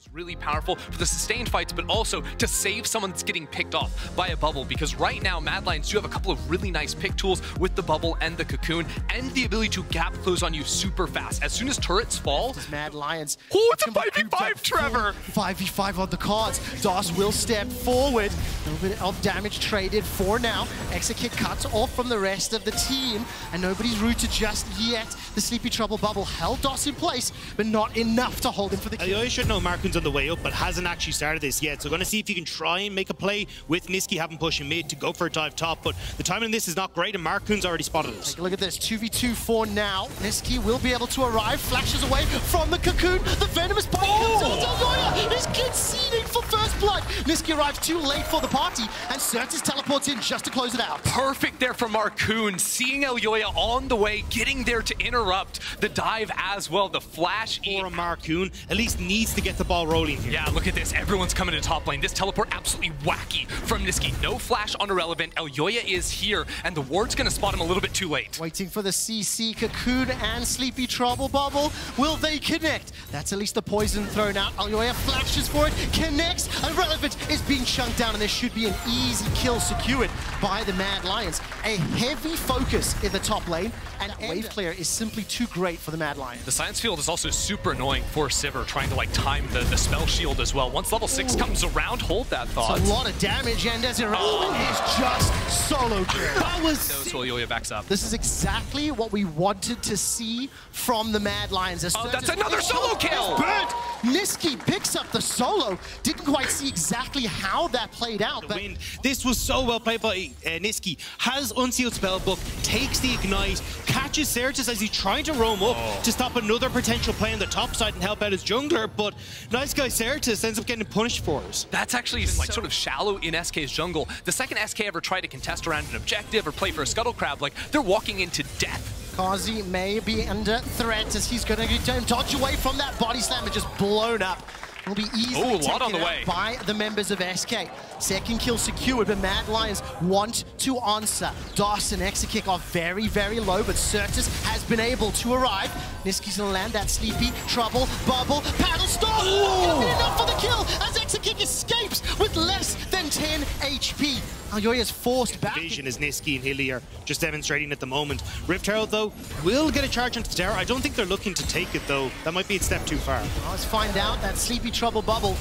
It's really powerful for the sustained fights, but also to save someone that's getting picked off by a bubble, because right now Mad Lions do have a couple of really nice pick tools with the bubble and the cocoon, and the ability to gap close on you super fast. As soon as turrets fall, Mad Lions. Oh, it's a 5v5, Trevor! 5v5 on the cards. DOS will step forward. A little bit of damage traded for now. Exekick cuts off from the rest of the team, and nobody's rooted just yet. The Sleepy Trouble bubble held DOS in place, but not enough to hold him for the kill. I should know Markun's on the way up, but hasn't actually started this yet. So going to see if he can try and make a play with Niski having pushing mid to go for a dive top. But the timing in this is not great, and Markun's already spotted us. Take a look at this. 2v2 for now. Niski will be able to arrive. Flashes away from the cocoon. The venomous bite comes out. Elyoya is conceding for first blood. Niski arrives too late for the party, and Certus teleports in just to close it out. Perfect there for Markun, seeing Elyoya on the way, getting there to interrupt the dive as well. The flash for Markun at least needs to get the ball rolling here. Yeah, look at this. Everyone's coming to top lane. This teleport absolutely wacky from Niski. No flash on Irrelevant. Elyoya is here, and the ward's going to spot him a little bit too late. Waiting for the CC, Cocoon and Sleepy Trouble bubble. Will they connect? That's at least the poison thrown out. Elyoya flashes for it, connects. Irrelevant is being chunked down, and there should be an easy kill secured by the Mad Lions. A heavy focus in the top lane, and wave clear is simply too great for the Mad Lions. The science field is also super annoying for Sivir, trying to like time the spell shield as well. Once level 6 comes around, hold that thought. It's a lot of damage, and as Irrelevant is just solo kill. That was so Elyoya backs up. This is exactly what we wanted to see from the Mad Lions. Oh, that's another solo kill! Burnt. Niski picks up the solo. Didn't quite see exactly how that played out. But this was so well played by Niski. Has unsealed spellbook, takes the ignite, catches Certus as he's trying to roam up to stop another potential play on the top side and help out his jungler, but nice guy Certus ends up getting punished for it. That's actually like sort of shallow in SK's jungle. The second SK ever tried to contest around an objective or play for a scuttle crab, like they're walking into death. Kazi may be under threat as he's going to dodge away from that body slam and just blown up. Will be easily taken out by the members of SK. Second kill secured, but Mad Lions want to answer. DOS and Exekick are very, very low, but Certus has been able to arrive. Niski's gonna land that Sleepy Trouble bubble. Paddle storm! Gonna be enough for the kill as Exekick escapes with less than 10 HP. Elyoya's forced back. Vision is Niski and Hilly are just demonstrating at the moment. Rift Herald, though, will get a charge into the tower. I don't think they're looking to take it, though. That might be a step too far. Well, let's find out. That Sleepy Trouble bubble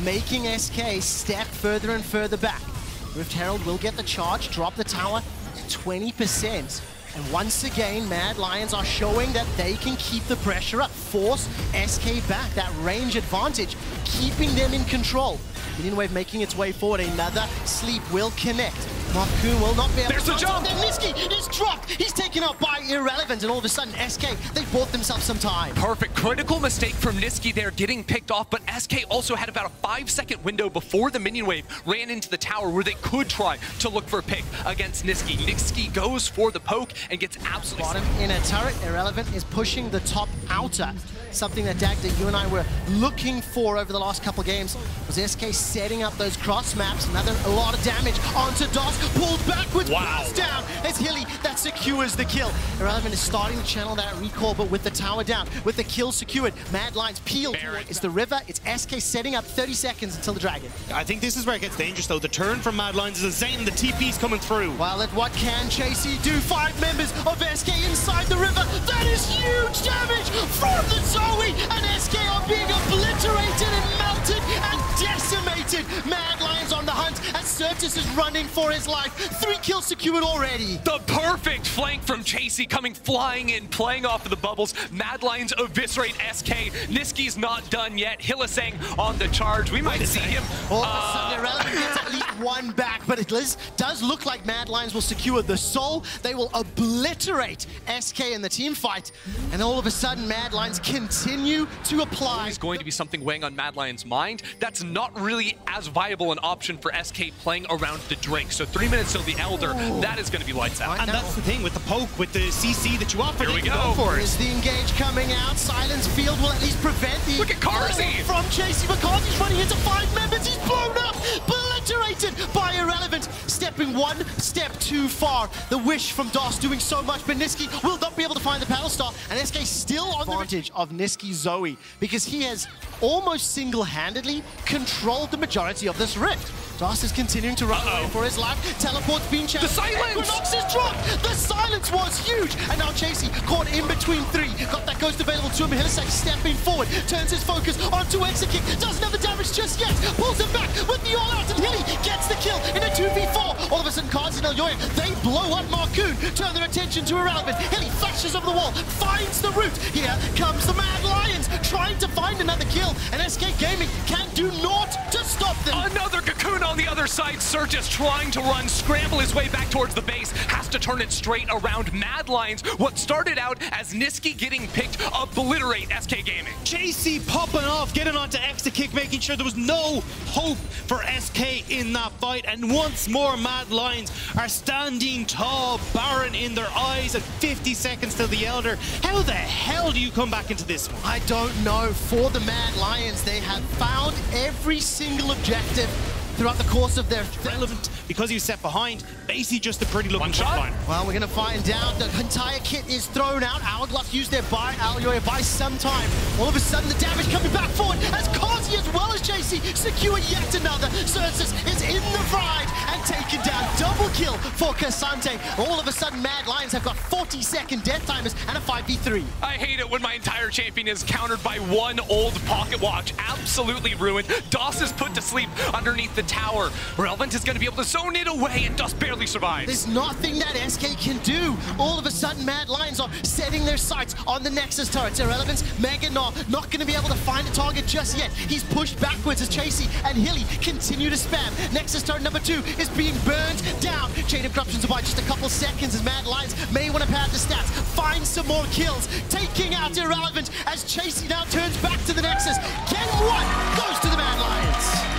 making SK step further and further back. Rift Herald will get the charge, drop the tower to 20%. And once again, Mad Lions are showing that they can keep the pressure up, force SK back, that range advantage, keeping them in control. Minion Wave making its way forward, another sleep will connect. Markun will not be able to jump. Then Niski is dropped. He's taken out by Irrelevant, and all of a sudden, SK, they bought themselves some time. Perfect. Critical mistake from Niski there, getting picked off, but SK also had about a 5-second window before the Minion Wave ran into the tower where they could try to look for a pick against Niski. Niski goes for the poke and gets absolutely bottom in a turret. Irrelevant is pushing the top outer. Something that Dagda, you and I were looking for over the last couple of games was SK setting up those cross maps. A lot of damage onto DOS, pulled backwards, blast down. It's Hilly that secures the kill. Irrelevant is starting to channel that recall, but with the tower down, with the kill secured, Mad Lions peel. It's the river, it's SK setting up 30 seconds until the dragon. I think this is where it gets dangerous, though. The turn from Mad Lions is insane, the TP's coming through. Well, what can Chasey do? 5 members of SK inside the river. That is huge damage from the Zoe, and SK are being obliterated and melted and decimated. Mad Lions on the hunt as Certus is running for his life. 3 kills secured already. The perfect flank from Chasey coming flying in, playing off of the bubbles. Mad Lions eviscerate SK. Niski's not done yet. Hillisang on the charge. We might see him. All of a sudden, Irrelevant gets at least 1 back, but it does look like Mad Lions will secure the soul. They will obliterate SK in the team fight, and all of a sudden, Mad Lions continue to apply. Is going to be something weighing on Mad Lions' mind. That's not really as viable an option for SK playing around the drink. So 3 minutes till the Elder, that is going to be lights out. And that's the thing with the poke, with the CC that you offer. Here we go. Is the engage coming out? Silence Field will at least prevent the... Look at Carzy! From Chasey, but Carzy's running into 5 members. He's blown up, obliterated by Irrelevant. Step stepping one step too far. The wish from DOS doing so much, but Niski will not be able to find the Battle Star, and SK still on the advantage of Niski Zoe, because he has almost single-handedly controlled the majority of this rift. DOS is continuing to run away for his life. Teleport's being challenged. The silence! Equinox is dropped! The silence was huge! And now Chasey caught in between three. Got that ghost available to him. Hillisek stepping forward. Turns his focus onto Exekick. Doesn't have the damage just yet. Pulls him back with the all-out, and Hilly gets the kill in a 2v4. All of a sudden, Cards and Elyoya, they blow up Marcoon. Turn their attention to Irrelevant. Hilly flashes over the wall. Finds the route. Here comes the Mad Lions. Trying to find another kill. And SK Gaming can do naught to stop them. Another Cocoon on the other side. Surges trying to run, scramble his way back towards the base, has to turn it straight around. Mad Lions, what started out as Niski getting picked, obliterate SK Gaming. Chasey popping off, getting onto Exekick, making sure there was no hope for SK in that fight. And once more, Mad Lions are standing tall, Baron in their eyes at 50 seconds till the Elder. How the hell do you come back into this one? I don't know. For the Mad Lions, they have found every single objective throughout the course of their Relevant because you set behind, basically just a pretty looking shot. Well, we're gonna find out. The entire kit is thrown out. Hourglass used their buy, Elyoya by some time. All of a sudden, the damage coming back forward as Kazi as well as Chasey secure yet another. Certus is in the ride and taken down. Double kill for Cassante. All of a sudden, Mad Lions have got 40-second death timers and a 5v3. I hate it when my entire champion is countered by one old pocket watch. Absolutely ruined. DOS is put to sleep underneath the tower. Relevant is going to be able to zone it away, and DOS barely survives. There's nothing that SK can do. All of a sudden, Mad Lions are setting their sights on the Nexus turrets. Irrelevance, Mega Gnaw, not going to be able to find a target just yet. He's pushed backwards as Chasey and Hilly continue to spam. Nexus turret number 2 is being burned down. Chain of Corruptions by just a couple seconds as Mad Lions may want to pad the stats, find some more kills, taking out Irrelevant as Chasey now turns back to the Nexus. Game 1 goes to the Mad Lions.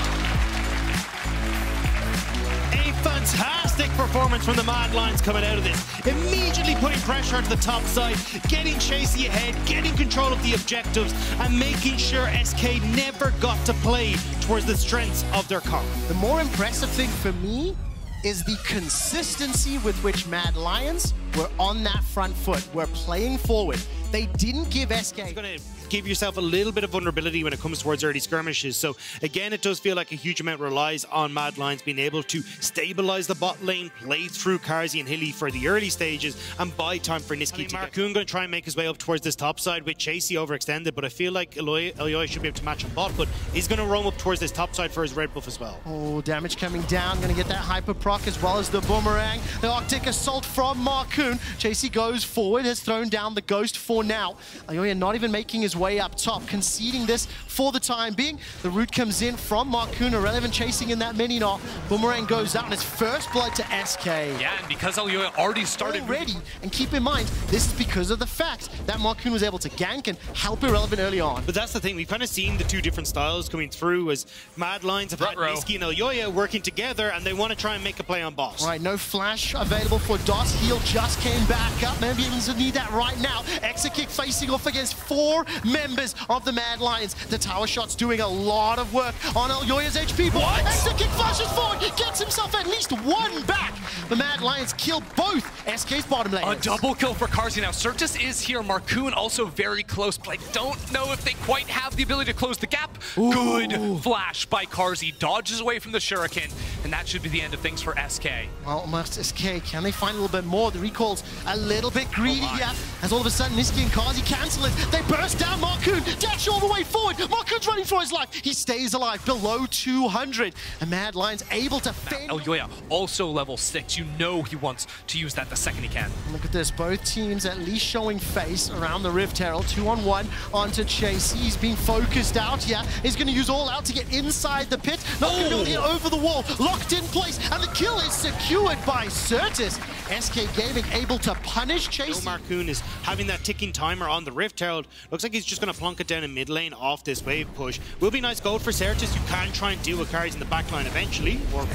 Fantastic performance from the Mad Lions coming out of this. Immediately putting pressure onto the top side, getting Chasey ahead, getting control of the objectives, and making sure SK never got to play towards the strengths of their comp. The more impressive thing for me is the consistency with which Mad Lions were on that front foot, were playing forward. They didn't give SK... It's going to give yourself a little bit of vulnerability when it comes towards early skirmishes. So again, it does feel like a huge amount relies on Mad Lions being able to stabilize the bot lane, play through Karzi and Hilly for the early stages, and buy time for Niski to Marcoon going to try and make his way up towards this top side with Chasey overextended, but I feel like Elyoya should be able to match on bot, but he's going to roam up towards this top side for his red buff as well. Oh, damage coming down, going to get that hyper proc as well as the boomerang. The Arctic Assault from Marcoon. Chasey goes forward, has thrown down the Ghost for now. Elyoya not even making his way up top, conceding this for the time being. The root comes in from Marcoon, Irrelevant chasing in that mini gnaw. Boomerang goes out and it's first blood to SK. Yeah, and because Elyoya already started already, and keep in mind, this is because of the fact that Marcoon was able to gank and help Irrelevant early on. But that's the thing, we've kind of seen the two different styles coming through as Mad Lions have had Niski and Elyoya working together, and they want to try and make a play on boss. Right, no flash available for DOS. Heal just came back up. Maybe he doesn't need that right now. Exekick facing off against 4 members of the Mad Lions. The tower shot's doing a lot of work on Elyoya's HP. But Exekick flashes forward, gets himself at least 1 back. The Mad Lions kill both SK's bottom laners. A double kill for Karzi now. Surtus is here. Marcoon also very close, but I don't know if they quite have the ability to close the gap. Ooh. Good flash by Karzi. Dodges away from the Shuriken, and that should be the end of things for SK. Well, almost SK. Can they find a little bit more? The recall's a little bit greedy here, as all of a sudden Niski and Karzi cancel it. They burst down Marcoon, dash all the way forward. Marcoon's running for his life. He stays alive below 200. And Mad Lions able to fend. Elyoya also level 6. You know he wants to use that the second he can. Look at this. Both teams at least showing face around the Rift Herald. 2-on-1 onto Chase. He's being focused out here. He's going to use all out to get inside the pit. Not going to be able to get over the wall. Locked in place. And the kill is secured by Certus. SK Gaming able to punish Chase. Marcoon is having that ticking timer on the Rift Herald. Looks like he's just going to plunk it down in mid lane off this wave push. Will be nice gold for Certus. You can try and deal with carries in the back line eventually, or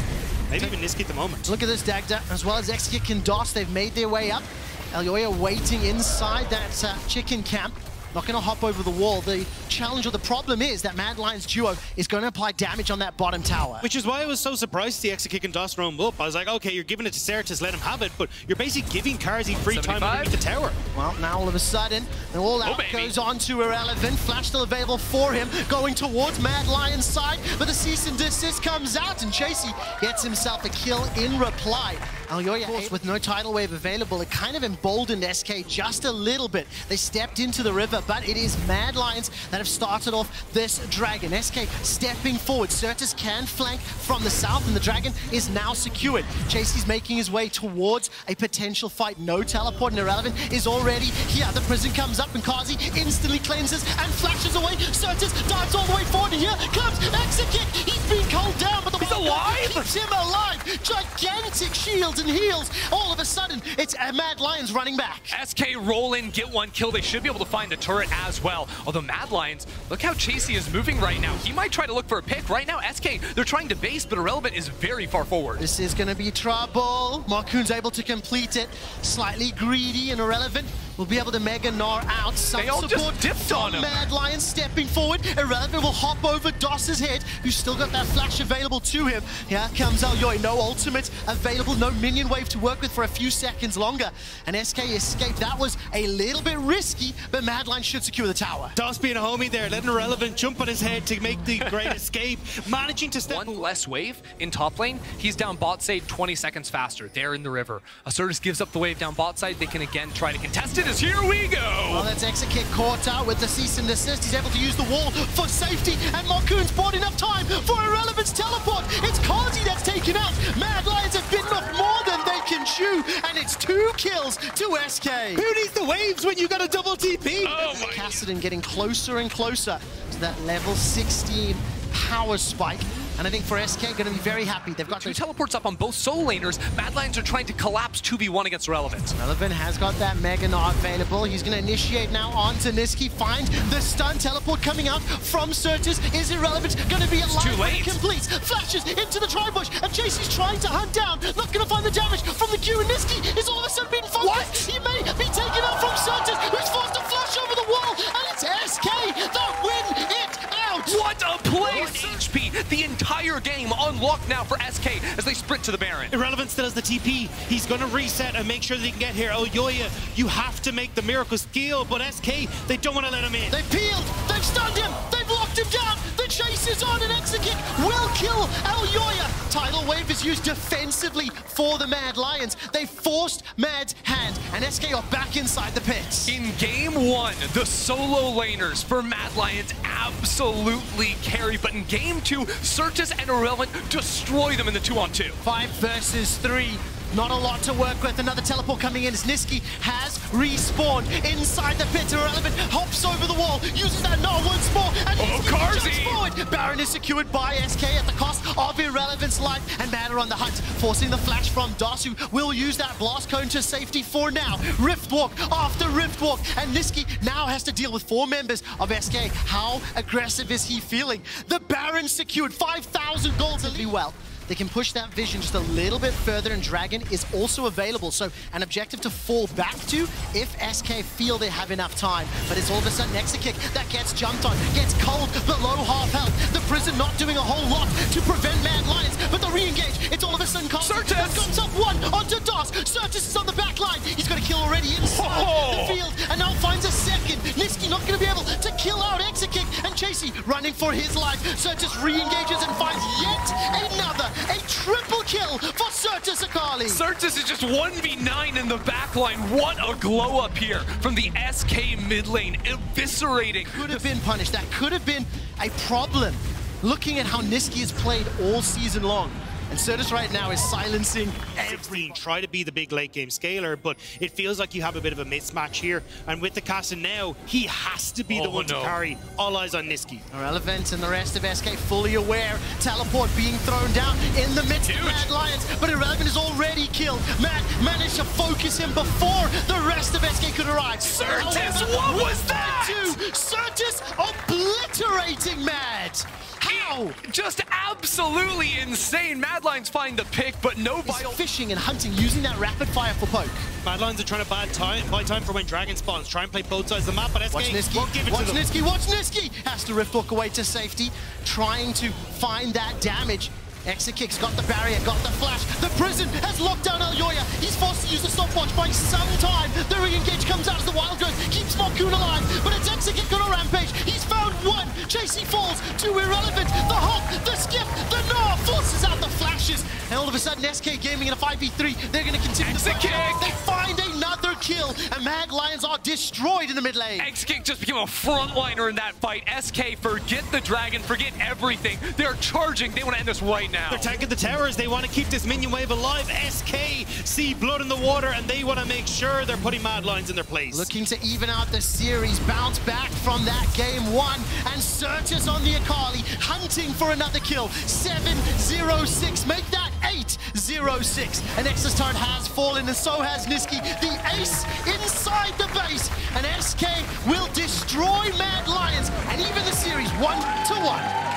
maybe even Niski at the moment. Look at this, Dagda, as well as Exekick and DOS. They've made their way up. Elyoya waiting inside that chicken camp. not going to hop over the wall. The challenge or the problem is that Mad Lions duo is going to apply damage on that bottom tower. Which is why I was so surprised to see EpicSkillshot and DOS roam up. I was like, okay, you're giving it to Certus, let him have it, but you're basically giving Carzzy free 75. time underneath the tower. Well, now all of a sudden, the all out goes on to Irrelevant. Flash still available for him, going towards Mad Lion's side, but the cease and desist comes out, and Chasey gets himself a kill in reply. Alyoya, with no tidal wave available, it kind of emboldened SK just a little bit. They stepped into the river, but it is Mad Lions that have started off this Dragon. SK stepping forward. Certus can flank from the south, and the Dragon is now secured. Chasey's making his way towards a potential fight. No teleport, and Irrelevant is already here. The prison comes up, and Carzzy instantly cleanses and flashes away. Certus dives all the way forward, and here comes EpicSkillshot. He's being culled down, but the alive! Keeps him alive. Gigantic shields and heals. All of a sudden, it's Mad Lions running back. SK roll in, get one kill. They should be able to find the turret as well. Although Mad Lions, look how Chasey is moving right now. He might try to look for a pick. Right now, SK, they're trying to base, but Irrelevant is very far forward. This is going to be trouble. Marcoon's able to complete it. Slightly greedy, and Irrelevant will be able to Mega Gnar out. Some they all support just dipped on him. Mad Lions stepping forward. Irrelevant will hop over DOS's head, who's still got that flash available to him. Here comes Alyoy. No ultimate available, no minion wave to work with for a few seconds longer. And SK escaped. That was a little bit risky, but Mad Lions should secure the tower. DOS being a homie there, letting Irrelevant jump on his head to make the great escape, managing to step one less wave in top lane. He's down bot side 20 seconds faster. They're in the river. Acertus gives up the wave down bot side. They can again try to contest it. As here we go. Well, that's EpicSkillshot caught out with the cease and desist. He's able to use the wall for safety, and Marcoon's bought enough time for Irrelevant's teleport. It's Carzzy that's taken out. Mad Lions have bitten off more than they can chew, and it's 2 kills to SK. Who needs the waves when you got a double TP? Oh my. Kassadin getting closer and closer to that level 16 power spike. And I think for SK, going to be very happy. They've got 2 teleports up on both solo laners. Mad Lions are trying to collapse 2v1 against Irrelevant. Irrelevant has got that Mega Gnar available. He's going to initiate now onto Niski. Find the stun teleport coming out from Certus. Is Irrelevant going to be alive? Too late. Completes, flashes into the tri-bush, and Chasey's trying to hunt down. Not going to find the damage from the Q, and Niski is all of a sudden being focused. What? He may be taken out from Certus, who's forced to flash over the wall, and it's SK that win it out. What a play! HP, the entire game unlocked now for SK as they sprint to the Baron. Irrelevant still has the TP. He's going to reset and make sure that he can get here. Alyoya, you have to make the miracle skill, but SK, they don't want to let him in. They've peeled, they've stunned him, they've locked him down. The chase is on, and EpicSkillshot will kill Alyoya. Tidal wave is used defensively for the Mad Lions. They forced Mad's hand, and SK are back inside the pits. In game 1, the solo laners for Mad Lions absolutely carry, but in game 2, Certus and Irrelevant destroy them in the 2-on-2. 5 versus 3. Not a lot to work with. Another teleport coming in as Niski has respawned inside the pit. Irrelevant hops over the wall, uses that Gnar once more, and Carzzy forward. Baron is secured by SK at the cost of Irrelevant's life, and Mad are on the hunt, forcing the flash from DOS, who will use that blast cone to safety for now. Riftwalk after Riftwalk, and Niski now has to deal with 4 members of SK. How aggressive is he feeling? The Baron secured 5,000 gold to do well. They can push that vision just a little bit further, and Dragon is also available. So an objective to fall back to if SK feel they have enough time. But it's all of a sudden EpicSkillshot that gets jumped on, gets cold below half health. The prison not doing a whole lot to prevent Mad Lions, but the re-engage, it's all of a sudden Certus comes up 1 onto DOS. Certus is on the back line. He's got a kill already inside the field, and now finds a second. Niski not going to be able to kill out EpicSkillshot, and Chasey running for his life. Certus re-engages and finds yet another. A triple kill for Certus Akali. Certus is just 1v9 in the backline. What a glow up here from the SK mid lane, eviscerating. Could have been punished. That could have been a problem. Looking at how Niski has played all season long. And Certus right now is silencing everything. Try to be the big late game scaler, but it feels like you have a bit of a mismatch here. And with the Kassadin now, he has to be the one to carry. All eyes on Niski. Irrelevant and the rest of SK fully aware. Teleport being thrown down in the midst of Mad Lions, but Irrelevant is already killed. Mad managed to focus him before the rest of SK could arrive. Certus, what was that? Certus obliterating Mad. How? Wow! Just absolutely insane. Mad Lions find the pick, but no bio. Fishing and hunting, using that rapid fire for poke. Mad Lions are trying to buy time for when Dragon spawns. Try and play both sides of the map, but SK won't give it to them. Watch Niski! Has to rift walk away to safety, trying to find that damage. EpicSkillshot's got the barrier, got the flash. The prison has locked down Elyoya. He's forced to use the stopwatch by some time. The re-engage comes out as the wild goes, keeps Marcoon alive, but it's EpicSkillshot on a rampage. He's found one. Chasey falls to Irrelevant. The hop, the skip, the gnaw forces out the flashes. And all of a sudden, SK Gaming in a 5v3. They're going to continue to kick. They find another kill, and Mad Lions are destroyed in the mid lane. EpicSkillshot just became a frontliner in that fight. SK, forget the dragon, forget everything. They're charging. They want to end this right now. They're tanking the towers. They want to keep this minion wave alive. SK see blood in the water, and they want to make sure they're putting Mad Lions in their place. Looking to even out the series, bounce back from that game one, and Certus on the Akali, hunting for another kill. 7-0-6, make that 8-0-6. An Nexus turret has fallen, and so has Niski. The ace inside the base, and SK will destroy Mad Lions, and even the series 1-1.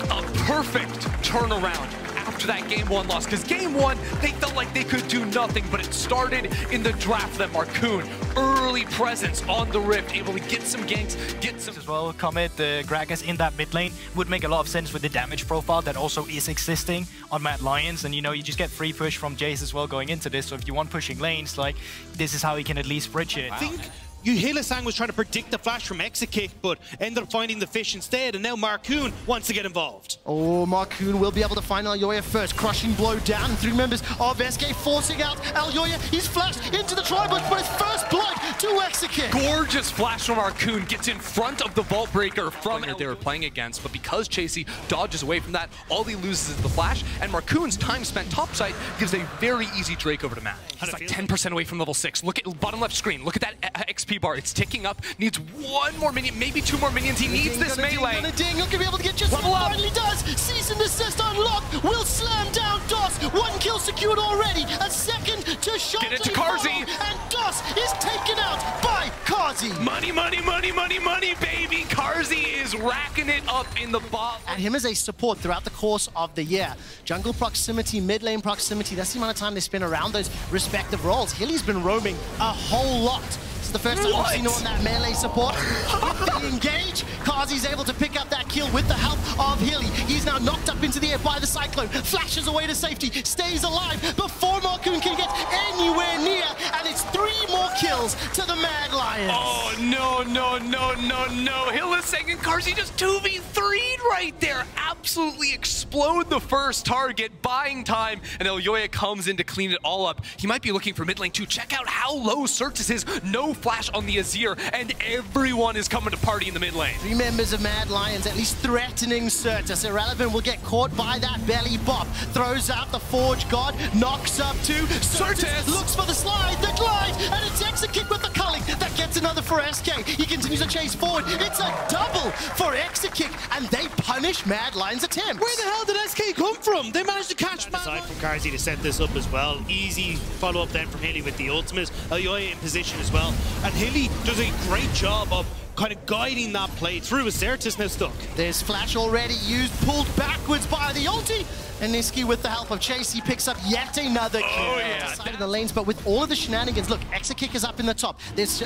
A perfect turnaround after that game one loss, because game one they felt like they could do nothing, but it started in the draft. That Marcoon early presence on the rift, able to get some ganks, get some as well. Comet, the Gragas in that mid lane would make a lot of sense with the damage profile that also is existing on Mad Lions, and you know, you just get free push from Jace as well going into this, so if you want pushing lanes, like, this is how he can at least bridge it. I think Yuhila-sang was trying to predict the flash from EpicSkillshot, but ended up finding the fish instead, and now Marcoon wants to get involved. Oh, Marcoon will be able to find Elyoya first. Crushing blow down. 3 members of SK forcing out Elyoya. He's flashed into the tri-bush, but his first blood to EpicSkillshot. Gorgeous flash from Marcoon, gets in front of the vault breaker from they were playing against, but because Chasey dodges away from that, all he loses is the flash, and Marcoon's time spent topside gives a very easy Drake over to Matt. He's like 10% away from level 6. Look at bottom left screen. Look at that XP bar. It's ticking up. Needs 1 more minion, maybe 2 more minions. He needs this melee. Gonna ding. He'll be able to get just level up. Finally does. Cease and desist unlocked. Will slam down DOS. 1 kill secured already. A second to shot. Get it to Carzzy. And DOS is taken out by Carzzy. Money, money, money, money, money, baby. Carzzy is racking it up in the bot. At him as a support throughout the course of the year. Jungle proximity, mid lane proximity. That's the amount of time they spend around those respective roles. Hilly's been roaming a whole lot. The first time we've seen him on that melee support. They engage. Carzzy's able to pick up that kill with the help of Hilly. He's now knocked up into the air by the Cyclone. Flashes away to safety. Stays alive before Marcoon can get anywhere near. And it's 3 more kills to the Mad Lions. Oh, no, no, no, no, no. Hillisang and Carzzy just 2v3'd right there. Absolutely explode the first target. Buying time. And Elyoya comes in to clean it all up. He might be looking for mid lane too. Check out how low Certus is. No flash on the Azir, and everyone is coming to party in the mid lane. 3 members of Mad Lions at least threatening Certus. Irrelevant will get caught by that belly bop. Throws out the Forge God, knocks up to Certus. Looks for the slide, the glide, and it's EpicSkillshot with the culling. That gets another for SK. He continues to chase forward. It's a double for EpicSkillshot, and they punish Mad Lions' attempts. Where the hell did SK come from? They managed to catch Mad Lions. Aside from Carzzy to set this up as well. Easy follow-up then from Hilly with the ultimate. Elyoya in position as well. And Hilly does a great job of kind of guiding that play through. As Certus now stuck. There's flash already used, pulled backwards by the ulti. And Niski, with the help of Chasey, picks up yet another kill. Oh, yeah. Side of the lanes, but with all of the shenanigans, look, EpicSkillshot is up in the top. There's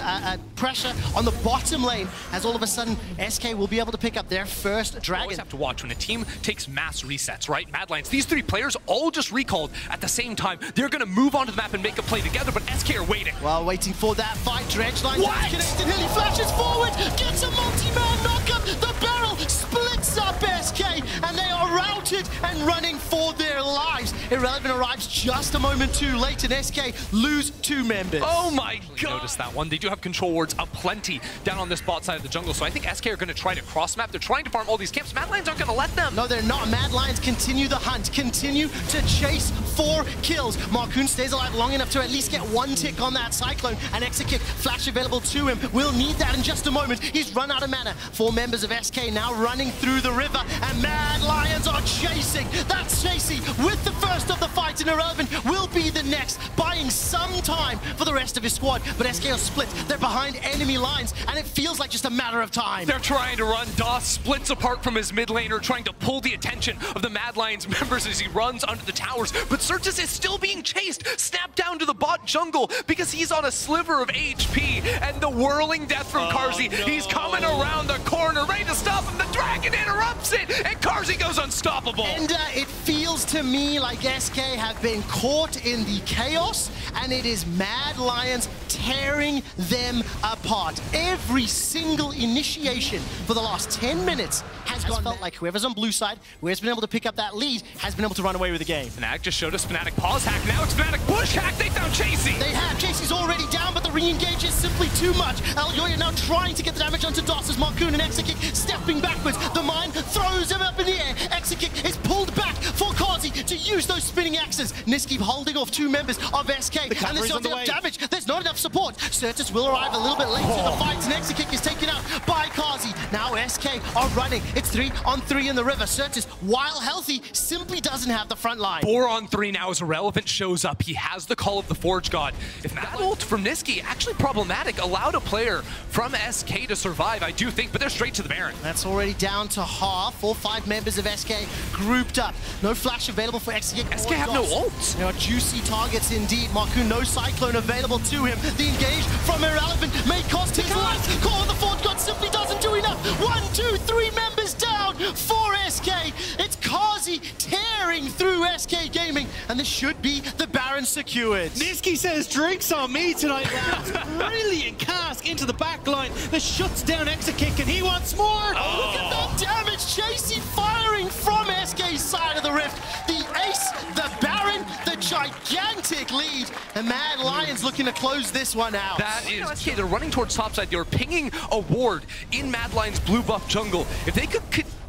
pressure on the bottom lane, as all of a sudden, SK will be able to pick up their first dragon. You always have to watch when a team takes mass resets, right? Mad Lions, these 3 players all just recalled at the same time. They're going to move onto the map and make a play together, but SK are waiting. While waiting for that fight, Dredge line connected. Hilly flashes forward, gets a multi-man knockup. The barrel splits up SK, and they are routed and running for their lives. Irrelevant arrives just a moment too late, and SK lose 2 members. Oh my god! Notice that one. They do have control wards aplenty down on this bot side of the jungle, so I think SK are going to try to cross map. They're trying to farm all these camps. Mad Lions aren't going to let them. No, they're not. Mad Lions continue the hunt, continue to chase for kills. Marcoon stays alive long enough to at least get 1 tick on that Cyclone, and EpicSkillshot flash available to him. We'll need that in just a moment. He's run out of mana. 4 members of SK now running through the river, and Mad Lions are chasing. That's Chasey with the first first of the fight, and Irrelevant will be the next, buying some time for the rest of his squad. But SK are split. They're behind enemy lines, and it feels like just a matter of time. They're trying to run. DOS splits apart from his mid laner, trying to pull the attention of the Mad Lions members as he runs under the towers. But Certus is still being chased, snapped down to the bot jungle because he's on a sliver of HP. And the whirling death from Carzzy, no. he's coming around the corner, ready to stop him. The dragon interrupts it, and Carzzy goes unstoppable. And it feels to me like SK have been caught in the chaos, and it is Mad Lions tearing them apart. Every single initiation for the last 10 minutes has felt like whoever's on blue side, whoever's been able to pick up that lead, has been able to run away with the game. Fnatic just showed us Fnatic pause hack. Now it's Fnatic push hack. They found Chasey. They have. Chasey's already down, but the re-engage is simply too much. Elyoya now trying to get the damage onto DOS as Marcoon and Exekick stepping backwards. The mine throws him up in the air. Exekick is pulled back for Carzzy to use those spinning axes. Niski holding off two members of SK, and there's not enough damage. There's not enough support. Certus will arrive a little bit late to the fight, and Exekick is taken out by Carzzy. Now SK are running. It's 3-on-3 in the river. Certus, while healthy, simply doesn't have the front line. 4-on-3 now as Irrelevant shows up. He has the call of the Forge God. If that ult from Niski, actually problematic, allowed a player from SK to survive, I do think, but they're straight to the Baron. That's already down to half. 4 or 5 members of SK grouped up. No flash available for Exekick. SK have no ults. There are juicy targets indeed. Marcoon, no Cyclone available to him. The engage from Irrelevant may cost his life. Call of the Forge God simply doesn't do enough. 1, 2, 3 members down for SK. It's Carzzy tearing through SK Gaming, and this should be the Baron secured. Niski says, drinks on me tonight, lads. Brilliant cast into the back line that shuts down Exekick, and he wants more. Oh, look at that damage. Chasey firing from SK's side of the rift. The ace, the Baron, the gigantic lead, and Mad Lions looking to close this one out. That is, SK, they're running towards topside. They were pinging a ward in Mad Lions' blue buff jungle. If they could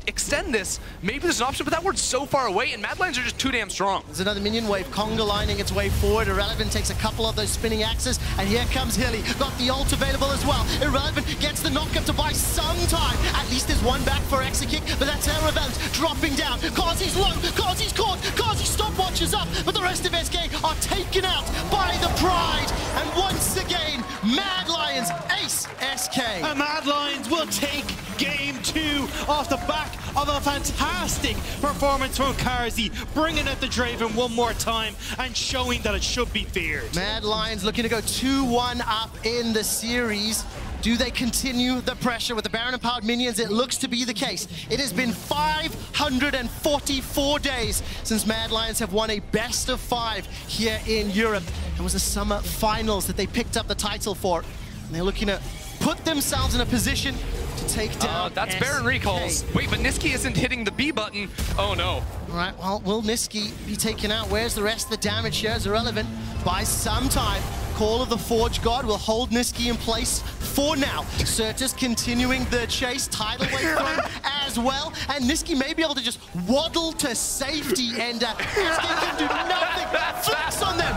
extend this, maybe there's an option, but that ward's so far away, and Mad Lions are just too damn strong. There's another minion wave, Conga lining its way forward. Irrelevant takes a couple of those spinning axes, and here comes Hilly. Got the ult available as well. Irrelevant gets the knockup to buy some time. At least there's one back for Exekick, but that's Irrelevant dropping down. Carzzy's low, Carzzy's caught, Carzzy stopwatches up, but the rest of SK are taken out by the Pride. And once again, Mad Lions ace SK. And Mad Lions will take game 2 off the back of a fantastic performance from Carzzy, bringing out the Draven one more time and showing that it should be feared. Mad Lions looking to go 2-1 up in the series. Do they continue the pressure with the Baron-empowered minions? It looks to be the case. It has been 544 days since Mad Lions have won a best of 5 here in Europe. It was the summer finals that they picked up the title for. And they're looking to put themselves in a position to take down That's SK. Baron recalls. Wait, but Niski isn't hitting the B button. Oh no. All right, well, will Niski be taken out? Where's the rest of the damage share? Is Irrelevant by some time. Call of the Forge God will hold Niski in place for now. Certus continuing the chase, tidal wave for him as well, and Niski may be able to just waddle to safety, and SK can do nothing. Flex on them,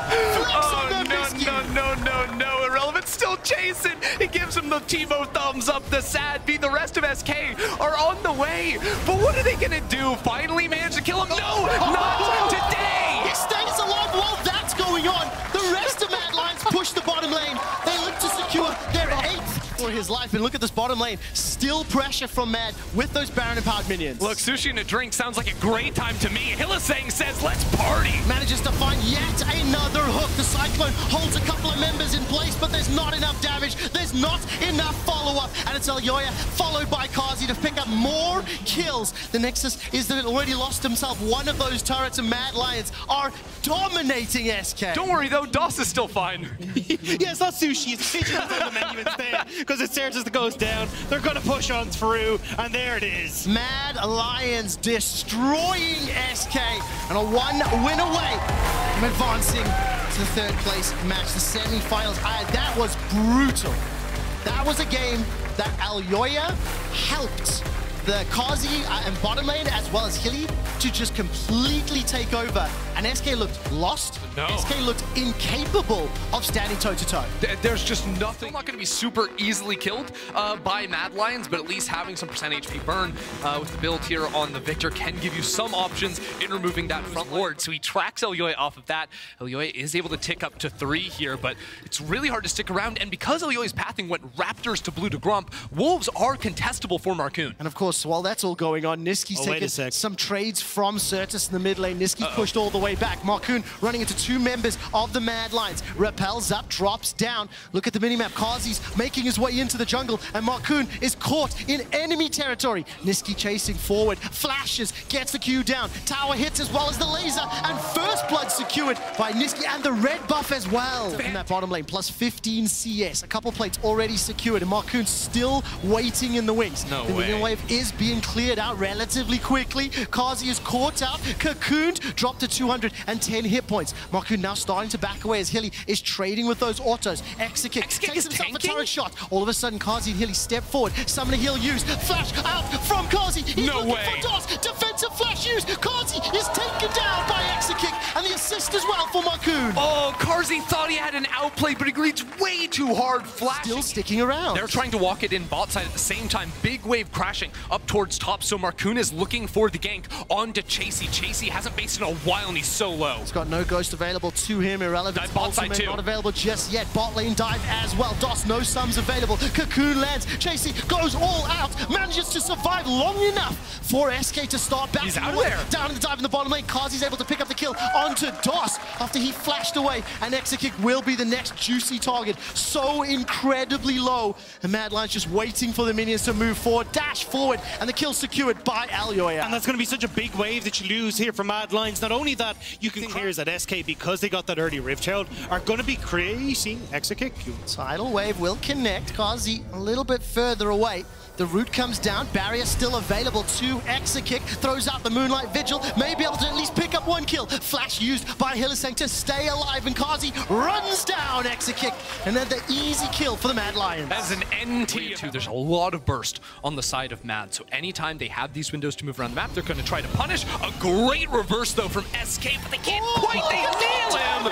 Niski. No, Irrelevant still chasing. He gives him the Timo thumbs up, the sad beat. The rest of SK are on the way, but what are they gonna do? Finally manage to kill him? No, not today. He stays alive while that's going on. The rest of Mad Lions push the bottom lane. They look to secure their 8th for his life, and look at this bottom lane. Still pressure from Mad with those Baron-empowered minions. Look, sushi and a drink sounds like a great time to me. Hillisang says, let's party. Manages to find yet another hook. The Cyclone holds a couple of members in place, but there's not enough damage. There's not enough follow-up, and it's Elyoya followed by Carzzy to pick up more kills. The Nexus is that it already lost himself one of those turrets, and Mad Lions are dominating SK. Don't worry though, DOS is still fine. Yeah, it's not sushi, it's pigeons on the menu instead, because it's Certus that goes down. They're going to push on through, and there it is. Mad Lions destroying SK, and a 1 win away from advancing to the 3rd place match, the semi-finals. That was brutal. That was a game that Elyoya helped the Carzzy and bottom lane, as well as Hilly, to just completely take over and SK looked lost. No. SK looked incapable of standing toe-to-toe. There's just nothing. Not going to be super easily killed by Mad Lions, but at least having some percent HP burn with the build here on the Victor can give you some options in removing that front ward. So he tracks Elyoya off of that. Elyoya is able to tick up to 3 here, but it's really hard to stick around. And because Elyoya's pathing went Raptors to blue to Grump, Wolves are contestable for Marcoon. And of course, while that's all going on, Niski's taken some trades from Certus in the mid lane. Niski pushed all the way back. Marcoon running into 2 members of the Mad Lions. Repels up, drops down. Look at the minimap. Kazi's making his way into the jungle, and Marcoon is caught in enemy territory. Niski chasing forward, flashes, gets the Q down. Tower hits as well as the laser, and first blood secured by Niski, and the red buff as well. In that bottom lane, plus 15 CS. A couple plates already secured, and Marcoon still waiting in the wings. No the way. minion wave is being cleared out relatively quickly. Kazi is caught out, cocooned, dropped to 210 hit points. Marcoon now starting to back away as Hilly is trading with those autos. Exekick takes himself a turret shot. All of a sudden, Kazi and Hilly step forward. Summon a heal use. Flash out from Kazi. He's looking for DOS. Defensive flash use. Kazi is taken down by Exekick, and the assist as well for Marcoon. Oh, Kazi thought he had an outplay, but he agreed way too hard. Flashing. Still sticking around. They're trying to walk it in bot side at the same time. Big wave crashing up towards top, so Marcoon is looking for the gank onto Chasey. Chasey hasn't based in a while, and he's so low. He's got no ghost available to him. Irrelevant. Dive bot side too. Not available just yet. Bot lane dive as well. DOS, no sums available. Cocoon lands. Chasey goes all out. Manages to survive long enough for SK to start backing He's out away. there. Down in the dive in the bottom lane. Kazi's able to pick up the kill onto DOS after he flashed away. And Exekick will be the next juicy target. So incredibly low. And Mad Lions just waiting for the minions to move forward. Dash forward. And the kill secured by Elyoya. And that's going to be such a big wave that you lose here from Mad Lions. Not only that, you can hear is that SK, because they got that early Rift Herald, are going to be creating Exekick. Tidal wave will connect. Kazi a little bit further away. The root comes down, barrier still available to Exekick, throws out the Moonlight Vigil, may be able to at least pick up 1 kill. Flash used by Hylissang to stay alive, and Kazi runs down Exekick, and then the easy kill for the Mad Lions. As an NT2, there's a lot of burst on the side of Mad, so anytime they have these windows to move around the map, they're going to try to punish. A great reverse, though, from SK, but they can't quite nail him!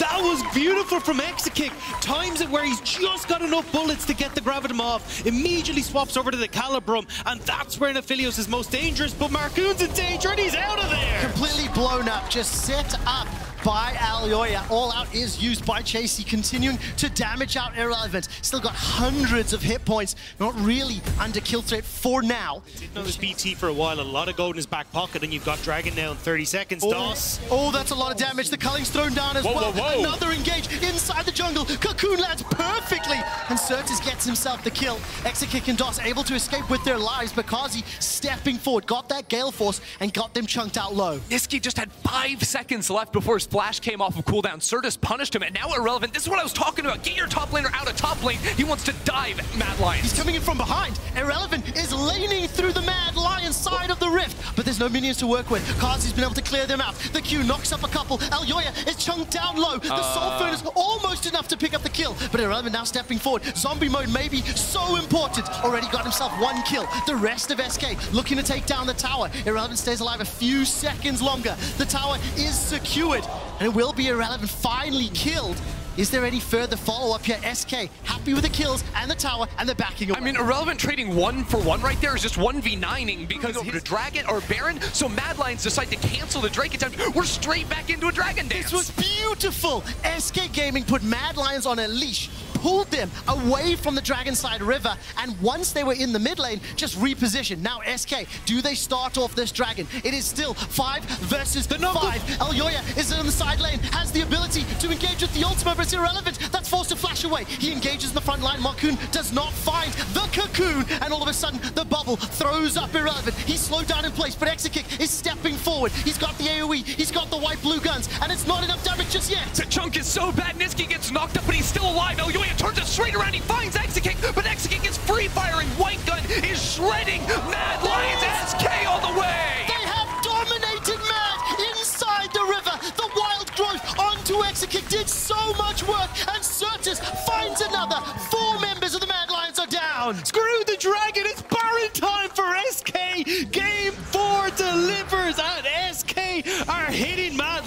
That was beautiful from Exekick. Times it where he's just got enough bullets to get the Gravitum off. Immediately swaps over to the Calibrum, and that's where Nephilios is most dangerous, but Marcoon's in danger, and he's out of there! Completely blown up, just set up by Elyoya. All out is used by Chasey, continuing to damage out Irrelevant. Still got hundreds of hit points, not really under kill threat for now. Didn't know this BT for a while, a lot of gold in his back pocket, and you've got Dragon now in 30 seconds. DOS. Oh, that's a lot of damage. The Culling's thrown down as well. Another engage inside the jungle. Cocoon lands perfectly, and Certus gets himself the kill. Exekick and DOS able to escape with their lives, but Kazi stepping forward, got that Gale Force, and got them chunked out low. Niski just had 5 seconds left before his flash came off of cooldown. Certus punished him, and now Irrelevant. This is what I was talking about. Get your top laner out of top lane. He wants to dive Mad Lions. He's coming in from behind. Irrelevant is laning through the Mad Lions side of the rift, but there's no minions to work with. Kazi's been able to clear them out. The Q knocks up a couple. Elyoya is chunked down low. The Soul Furnace almost enough to pick up the kill, but Irrelevant now stepping forward. Zombie mode may be so important. Already got himself 1 kill. The rest of SK looking to take down the tower. Irrelevant stays alive a few seconds longer. The tower is secured, and it will be Irrelevant finally killed. Is there any further follow-up here? SK happy with the kills and the tower, and they're backing away. I mean, Irrelevant trading 1 for 1 right there is just 1v9ing because over to Dragon or Baron, so Mad Lions decide to cancel the Drake attempt. We're straight back into a Dragon dance. This was beautiful. SK Gaming put Mad Lions on a leash, pulled them away from the Dragonside River, and once they were in the mid lane, just repositioned. Now SK, do they start off this Dragon? It is still 5 versus 5. Elyoya is in the side lane, has the ability to engage with the ultimate, but it's Irrelevant. That's forced to flash away. He engages in the front line. Marcoon does not find the Cocoon, and all of a sudden, the bubble throws up Irrelevant. He's slowed down in place, but Exekick is stepping forward. He's got the AoE, he's got the white-blue guns, and it's not enough damage just yet. The chunk is so bad, Niski gets knocked up, but he's still alive. Elyoya turns it straight around. He finds Exekick, but Exekick is free-firing. White gun is shredding Mad Lions. SK all the way. They have dominated Mad inside the river. The wild growth onto Exekick did so much work, and Certus finds another. 4 members of the Mad Lions are down. Screw the Dragon, it's Baron time for SK. Game 4 delivers, and SK are hitting Mad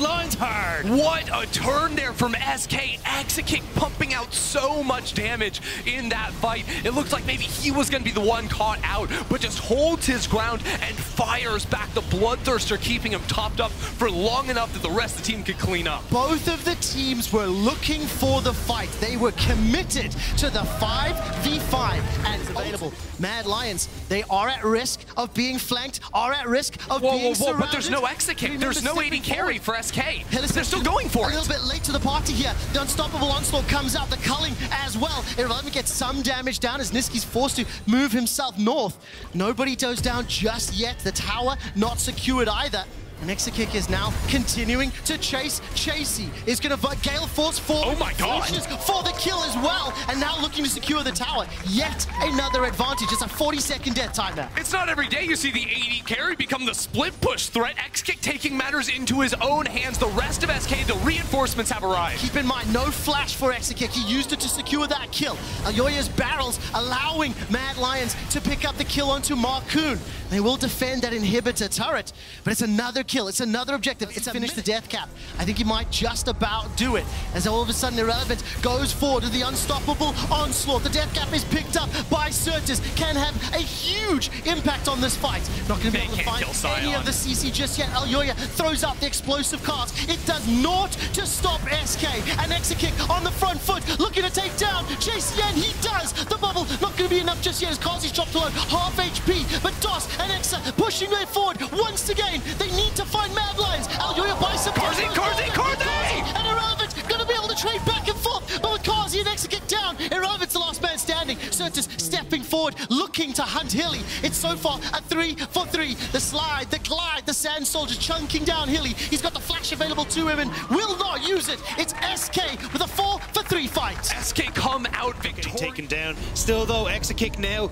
a turn there from SK. EpicSkillshot pumping out so much damage in that fight. It looks like maybe he was going to be the one caught out, but just holds his ground and fires back. The Bloodthirster keeping him topped up for long enough that the rest of the team could clean up. Both of the teams were looking for the fight. They were committed to the 5v5 and available. Mad Lions, they are at risk of being flanked, are at risk of being surrounded. But there's no EpicSkillshot. There's no AD carry for SK. They're still going for it. A little bit late to the party here. The unstoppable onslaught comes out, the culling as well. Irrelevant gets some damage down as Niski's forced to move himself north. Nobody goes down just yet. The tower not secured either. And EpicSkillshot is now continuing to chase. Chasey is going to Gale Force forward. Oh my god! For the kill as well. And now looking to secure the tower. Yet another advantage. It's a 40-second death time now. It's not every day you see the AD carry become the split push threat. EpicSkillshot taking matters into his own hands. The rest of SK, the reinforcements have arrived. Keep in mind, no flash for EpicSkillshot. He used it to secure that kill. Alyoya's barrels allowing Mad Lions to pick up the kill onto Marcoon. They will defend that inhibitor turret, but it's another kill. It's another objective. It's to finish the death cap. I think he might just about do it. As all of a sudden Irrelevant goes forward to the unstoppable onslaught. The death cap is picked up by Certus. Can have a huge impact on this fight. Not going to be able to find any of the CC just yet. Alyoya throws out the explosive cards. It does naught to stop SK. And EpicSkillshot on the front foot, looking to take down Chase Yen. He does. The bubble not going to be enough just yet as Kazi's dropped to half HP. But DOS and Exa pushing it forward once again. They need to find Mad Lions. Alyoya buys some Kazi! And Irrelevant gonna be able to trade back and forth. But with Kazi and EpicSkillshot down, Irrelevant's the last man standing. Certus stepping forward, looking to hunt Hilly. It's so far a 3-for-3. The slide, the glide, the Sand Soldier chunking down Hilly. He's got the flash available to him and will not use it. It's SK with a 4-for-3 fight. SK come out victorious. Taken down. Still though, EpicSkillshot now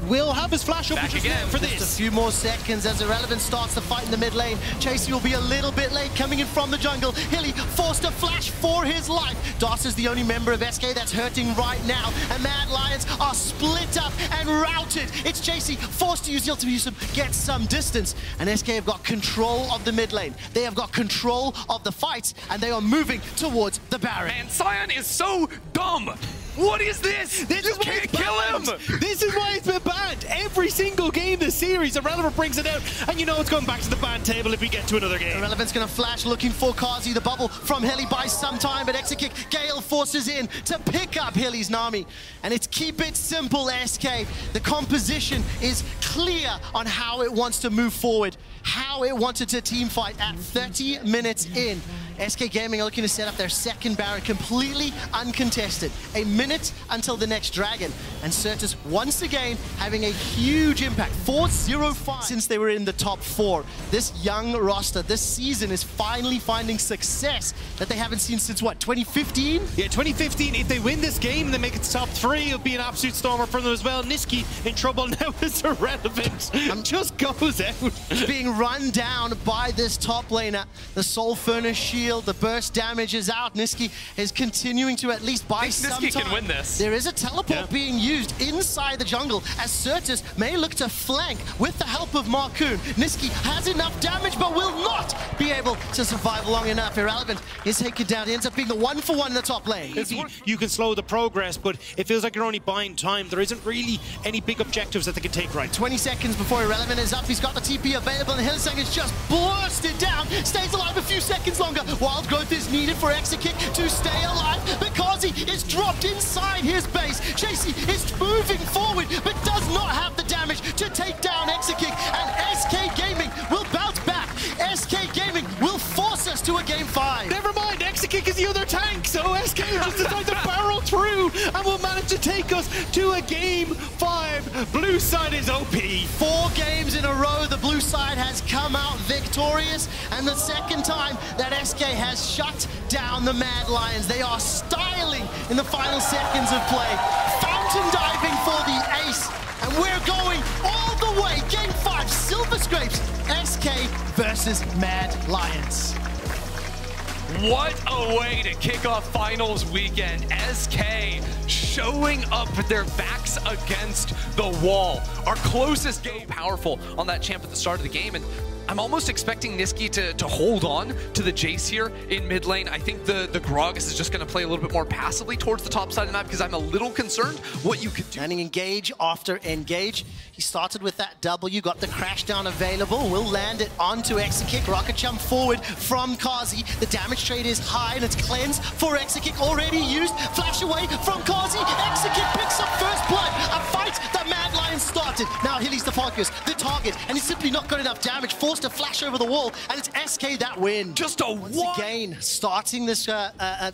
will have his flash up again for this. Just a few more seconds as Irrelevant starts the fight in the mid lane. Chasey will be a little bit late coming in from the jungle. Hilly forced to flash for his life. DOS is the only member of SK that's hurting right now. And Mad Lions are split up and routed. It's Chasey forced to use the ultimate, get some distance. And SK have got control of the mid lane. They have got control of the fight and they are moving towards the Baron. Man, Sion is so dumb. What is this? You can't kill him! This is why it's been banned. Every single game this series, Irrelevant brings it out, and you know it's going back to the ban table if we get to another game. Irrelevant's gonna flash looking for Kazi. The bubble from Hilly buys some time, but EpicSkillshot Gale forces in to pick up Hilly's Nami. And it's keep it simple, SK. The composition is clear on how it wants to move forward, how it wanted to team fight at 30 minutes in. SK Gaming are looking to set up their second Baron completely uncontested. A minute until the next Dragon. And Certus once again having a huge impact. 4-0-5 since they were in the top 4. This young roster this season is finally finding success that they haven't seen since what, 2015? Yeah, 2015. If they win this game and they make it to top 3, it'll be an absolute stormer for them as well. Niski in trouble now is Irrelevant. Just goes out. Being run down by this top laner. The Soul Furnace shield, the burst damage is out. Niski is continuing to at least buy some time. Niski can win this. There is a teleport being used inside the jungle as Certus may look to flank with the help of Marcoon. Niski has enough damage but will not be able to survive long enough. Irrelevant is taken down. He ends up being the 1-for-1 in the top lane. You can slow the progress, but it feels like you're only buying time. There isn't really any big objectives that they can take right. 20 seconds before Irrelevant is up. He's got the TP available and Hillsang is just blasted down. Stays alive a few seconds longer. Wild growth is needed for EpicSkillshot to stay alive because he is dropped inside his base. Chasey is moving forward but does not have the damage to take down EpicSkillshot, and SK Gaming will bounce back. SK Gaming will force us to a game 5. Never mind, EpicSkillshot is the other tank, so SK just decides to barrel through and will manage to take us to a game 5. Blue side is OP. 4 games in a row, the blue side has come out victorious, and the second time that SK has shut down the Mad Lions. They are styling in the final seconds of play. Fountain diving for the ace, and we're going all the way. Game 5, Silver Scrapes, SK versus Mad Lions. What a way to kick off finals weekend. SK showing up with their backs against the wall. Our closest game, powerful on that champ at the start of the game, and I'm almost expecting Niski to hold on to the Jace here in mid lane. I think the Gragas is just going to play a little bit more passively towards the top side of the map because I'm a little concerned what you could do. Landing engage after engage. He started with that W, got the crash down available, will land it onto Exakick. Rocket jump forward from Kazi. The damage trade is high and it's cleanse for Exakick already used. Flash away from Kazi. Exakick picks up first blood. A fight that Mad Lions started. Now Hilly's the focus, the target, and he's simply not got enough damage. Forced to flash over the wall, and it's SK that win. Just a Once again, starting this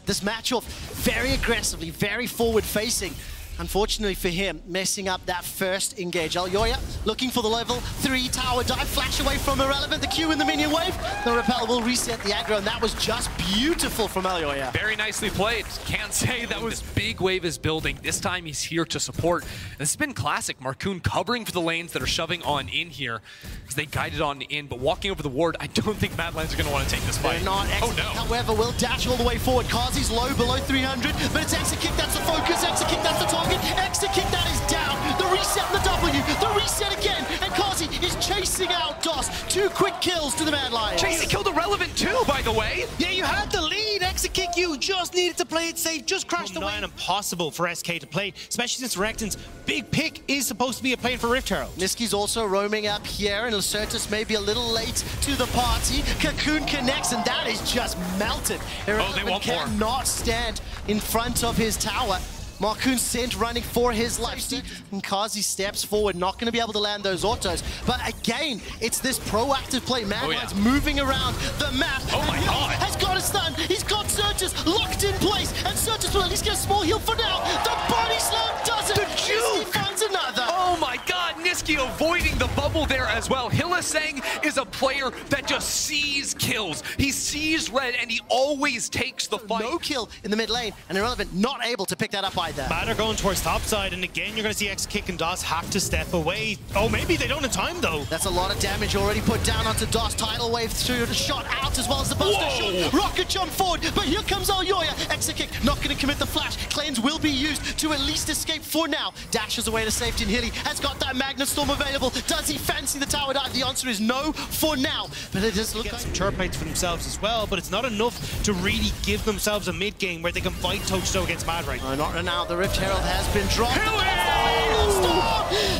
this match off very aggressively, very forward facing. Unfortunately for him, messing up that first engage. Elyoya looking for the level 3 tower dive, flash away from Irrelevant, the Q in the minion wave. The repel will reset the aggro, and that was just beautiful from Elyoya. Very nicely played. Can't say that was big wave is building. This time he's here to support. This has been classic. Marcoon covering for the lanes that are shoving on in here as they guided on in, but walking over the ward, I don't think Mad Lions are going to want to take this fight. They're not. Oh no. However, will dash all the way forward. Kazi's low, below 300, but it's Exakick that's the focus. Exakick that's the target. Exakick that is down. The reset and the W. The reset again. And Kazi is chasing out DOS. 2 quick kills to the Mad Lions. Chasey killed Irrelevant too, by the way. Yeah, you had the lead. Exakick, you just needed to play it safe. Just crashed away. Impossible for SK to play, especially since Recton's big pick is supposed to be a play for Rift Herald. Niski's also roaming up here, and Lacertus may be a little late to the party. Cocoon connects, and that is just melted. Oh, they want more. Cannot stand in front of his tower. Marcoon sent running for his life. And Kazi steps forward, not going to be able to land those autos. But again, it's this proactive play. Mad Lions moving around the map. Oh my God. Has got a stun. He's got Certus locked in place. And Certus will at least get a small heal for now. The body slam does it. The juke. He finds another. Oh my God, Niski avoiding the bubble there as well. Hillisang is a player that just sees kills. He sees red and he always takes the fight. No kill in the mid lane, and Irrelevant not able to pick that up either. Mad are going towards topside, and again, you're going to see Exakick and DOS have to step away. Oh, maybe they don't in time, though. That's a lot of damage already put down onto DOS. Tidal wave through the shot out as well as the buster shot. Rocket jump forward, but here comes Elyoya. Exakick not going to commit the flash. Cleanse will be used to at least escape for now. Dashes away to safety, and Hilly has got that Magnet Storm available. Does he fancy the tower dive? The answer is no for now, but it does look like some chirp plates for themselves as well, but it's not enough to really give themselves a mid game where they can fight toe-to-toe against Mad right now. Not now. The Rift Herald has been dropped.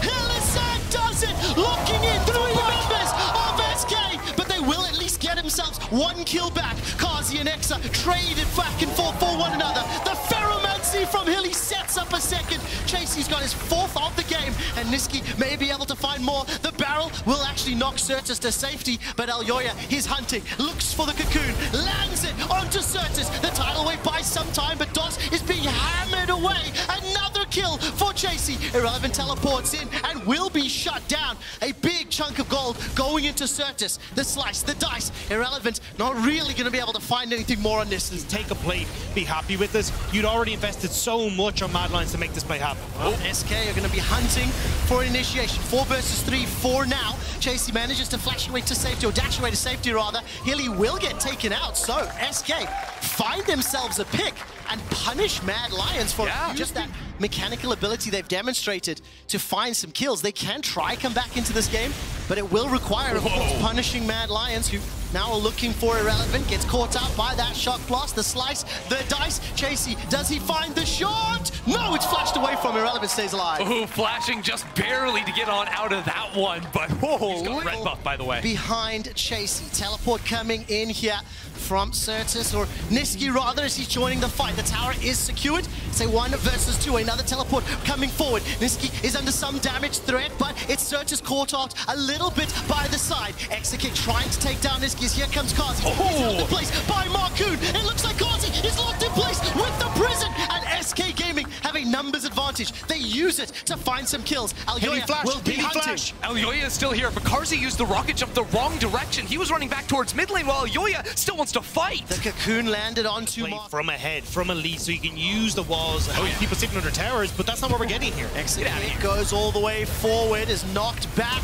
Hillisang does it, locking in 3 members of SK, but they will at least get themselves 1 kill back. Kazi and Exa traded back and forth for one another. The Ferromancy from Hilly sets up a second. Chasey's got his 4th of the game, and Niski may be able to find more. The barrel will actually knock Certus to safety, but Elyoya, he's hunting, looks for the cocoon, lands it onto Certus. The tidal wave buys some time, but DOS is being hammered away. Another kill for Chasey. Irrelevant teleports in and will be shut down. A big chunk of gold going into Certus. The slice, the dice. Irrelevant not really going to be able to find anything more on this. Take a plate, be happy with this. You'd already invested so much on Mad Lions to make this play happen. Well, SK are going to be hunting for initiation. 4 versus 3 for now. Chasey manages to flash away to safety, or dash away to safety rather. Hilly will get taken out, so SK find themselves a pick and punish Mad Lions for just that mechanical ability they've demonstrated to find some kills. They can try come back into this game, but it will require, of course, punishing Mad Lions, who now are looking for Irrelevant. Gets caught out by that shock blast, the slice, the dice. Chasey, does he find the shot? No, it's flashed away from Irrelevant, stays alive. Oh, flashing just barely to get on out of that one, but he's got red buff, by the way. Behind Chasey, teleport coming in here from Certus, or Niski rather, as he's joining the fight. The tower is secured. Say 1 versus 2. Another teleport coming forward. Niski is under some damage threat, but it's Certus caught out a little bit by the side. Exakick trying to take down Niski. Here comes Kazi. He's held in place by Marcoon. It looks like Kazi is locked in place with the prison, and SK Gaming have a numbers advantage. They use it to find some kills. Elyoya will be hunting. Elyoya is still here, but Kazi used the rocket jump the wrong direction. He was running back towards mid lane while Elyoya still wants to fight. The cocoon landed onto from ahead, from elite, so you can use the walls and people sitting under towers, but that's not what we're getting here. Exakick goes all the way forward, is knocked back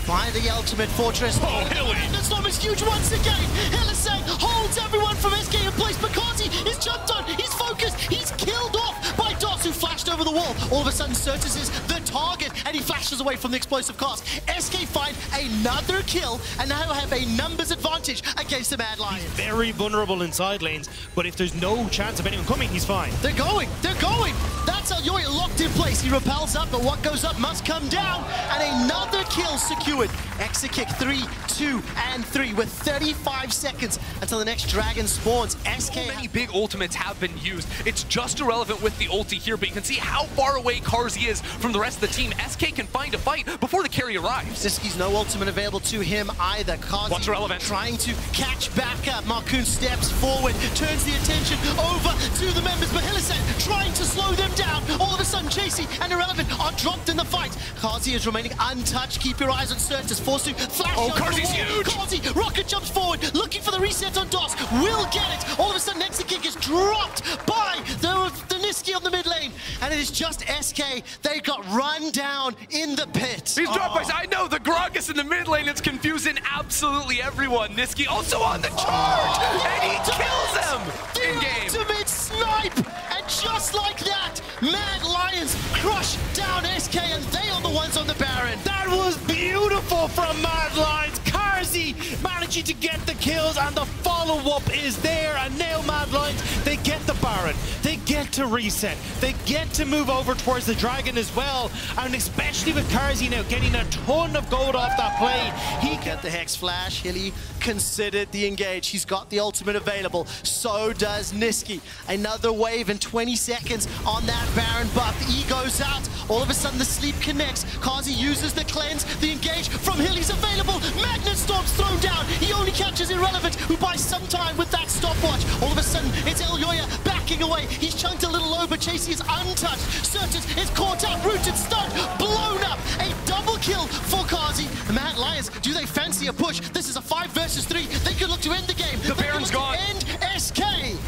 by the ultimate fortress. Oh, Hilly! The storm is huge once again. Hillisang holds everyone from SK in place, but Kazi is jumped on. He's focused. He's killed off by DOS, who flashed over the wall. All of a sudden, Certus is the target, and he flashes away from the explosive cast. SK find another kill, and now have a numbers advantage against the Mad Lions. Very vulnerable in side lanes, but if there's no chance of anyone coming, he's fine. They're going! They're going! That's Elyoya locked in place. He repels up, but what goes up must come down, and another kill secured. Exit kick 3, 2, and 3 with 35 seconds until the next dragon spawns. SK. So many big ultimates have been used. It's just irrelevant with the ulti here, but you can see how far away Carzzy is from the rest of the team. SK can find a fight before the carry arrives. Niski's no ultimate available to him either. Carzzy What's relevant? Trying to catch back up. Marcoon steps forward, turns the attention over to the members, but Hylissang trying to slow them down. All of a sudden, Chasey and Irrelevant are dropped in the fight. Carzzy is remaining untouched. Keep your eyes on Certus, forced to flash. Oh, Carzzy's huge! Carzzy, rocket jumps forward, looking for the reset on DOS. Will get it. All of a sudden, exit kick is dropped by the Niski on the mid lane, and it is just SK. They got run down in the pit. He's dropped by. I know the Gragas in the mid lane. It's confusing absolutely everyone. Niski also on the charge, and he kills them in game. Ultimate snipe, and just like that, Mad Lions crush down SK, and they are the ones on the Baron. That was beautiful from Mad Lions. Carzzy managing to get the kills, and the follow-up is there, and now Mad Lions, they get the Baron, they get to reset, they get to move over towards the Dragon as well, and especially with Carzzy now getting a ton of gold off that play. He get the Hex Flash. Hilly considered the engage. He's got the ultimate available. So does Niski. Another wave in 20 seconds on that Baron buff. E goes out. All of a sudden the sleep connects. Carzzy uses the cleanse. The engage from Hilly's available. Magnet Storm's thrown down. He only catches Irrelevant, who buys some time with that stopwatch. All of a sudden it's Elyoya backing away. He's chunked a little low, but Chasey is untouched. Certus is caught out, rooted, stunned, blown up. A double kill for Carzzy. The Mad Lions, do they fancy a push? This is a 5 versus 3. They could look to end the game. The Baron's gone. End SK.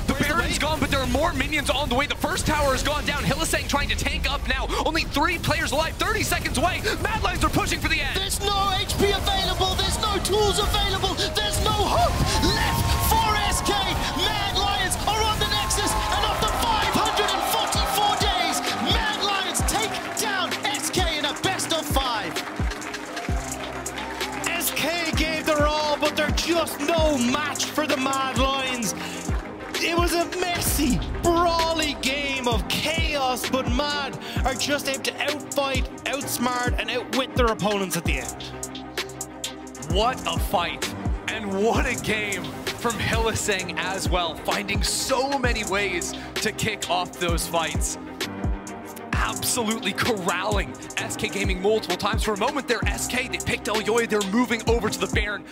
The Baron's gone, but there are more minions on the way. The first tower has gone down. Hylissang trying to tank up now. Only 3 players alive, 30 seconds away. Mad Lions are pushing for the end. There's no HP available. There's no tools available. There's no hope left for SK. Mad Lions are on the Nexus, and after 544 days, Mad Lions take down SK in a best of 5. SK gave their all, but they're just no match for the Mad Lions. It was a messy, brawly game of chaos, but Mad are just able to outfight, outsmart, and outwit their opponents at the end. What a fight, and what a game from Hylissang as well, finding so many ways to kick off those fights. Absolutely corralling SK Gaming multiple times. For a moment there, SK, they picked Elyoya, they're moving over to the Baron.